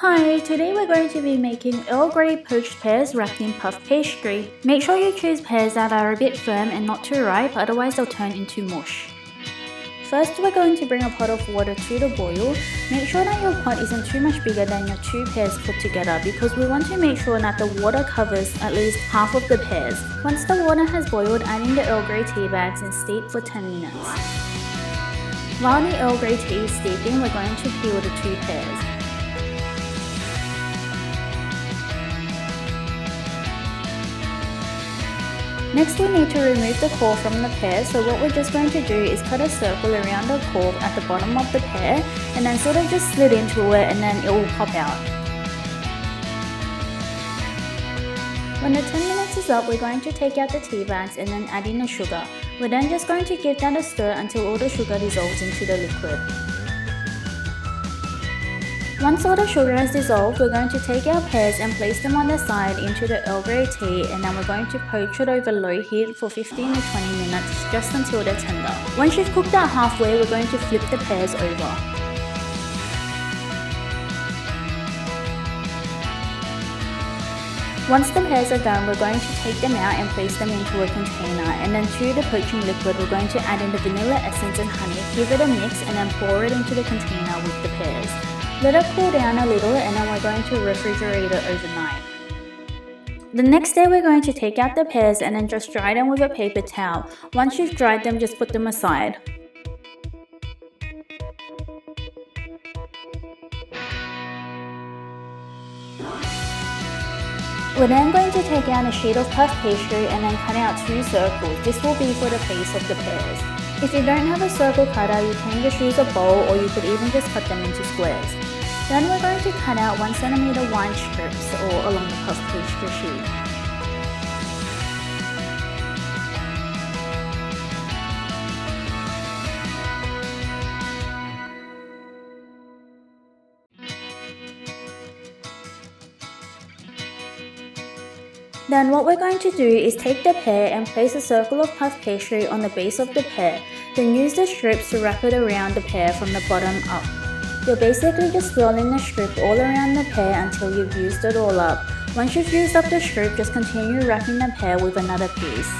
Hi, today we're going to be making Earl Grey Poached Pears wrapped in puff pastry. Make sure you choose pears that are a bit firm and not too ripe, otherwise they'll turn into mush. First, we're going to bring a pot of water to the boil. Make sure that your pot isn't too much bigger than your two pears put together because we want to make sure that the water covers at least half of the pears. Once the water has boiled, add in the Earl Grey Teabags and steep for 10 minutes. While the Earl Grey tea is steeping, we're going to peel the two pears. Next, we need to remove the core from the pear, so what we're just going to do is cut a circle around the core at the bottom of the pear and then sort of just slid into it and then it will pop out. When the 10 minutes is up, we're going to take out the tea bags and then add in the sugar. We're then just going to give that a stir until all the sugar dissolves into the liquid. Once all the sugar has dissolved, we're going to take our pears and place them on the side into the Earl Grey tea, and then we're going to poach it over low heat for 15 to 20 minutes just until they're tender. Once you've cooked that halfway, we're going to flip the pears over. Once the pears are done, we're going to take them out and place them into a container, and then to the poaching liquid, we're going to add in the vanilla essence and honey, give it a mix, and then pour it into the container with the pears. Let it cool down a little and then we're going to refrigerate it overnight. The next day we're going to take out the pears and then just dry them with a paper towel. Once you've dried them, just put them aside. We're then going to take out a sheet of puff pastry and then cut out 2 circles. This will be for the base of the pears. If you don't have a circle cutter, you can just use a bowl or you could even just cut them into squares. Then we're going to cut out 1 cm wide strips all along the puff pastry sheet. Then what we're going to do is take the pear and place a circle of puff pastry on the base of the pear, then use the strips to wrap it around the pear from the bottom up. You're basically just swirling the strip all around the pear until you've used it all up. Once you've used up the strip, just continue wrapping the pear with another piece.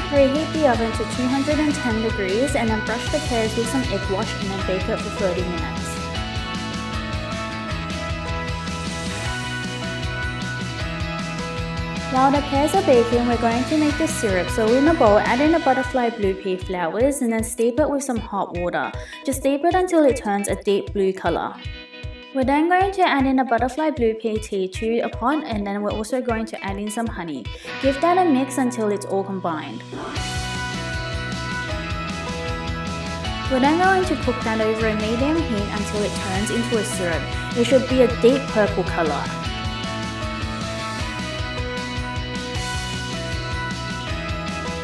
Preheat the oven to 210 degrees and then brush the pears with some egg wash and then bake it for 30 minutes. While the pears are baking, we're going to make the syrup. So in a bowl, add in the butterfly Bluepea flowers and then steep it with some hot water. Just steep it until it turns a deep blue color. We're then going to add in a butterfly Bluepea tea to a pot, and then we're also going to add in some honey. Give that a mix until it's all combined. We're then going to cook that over a medium heat until it turns into a syrup. It should be a deep purple color.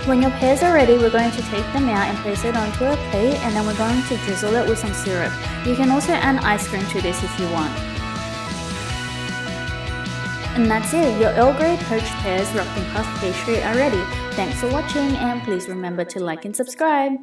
When your pears are ready, we're going to take them out and place it onto a plate, and then we're going to drizzle it with some syrup. You can also add ice cream to this if you want. And that's it, your Earl Grey Poached Pears wrapped in puff pastry are ready. Thanks for watching and please remember to like and subscribe.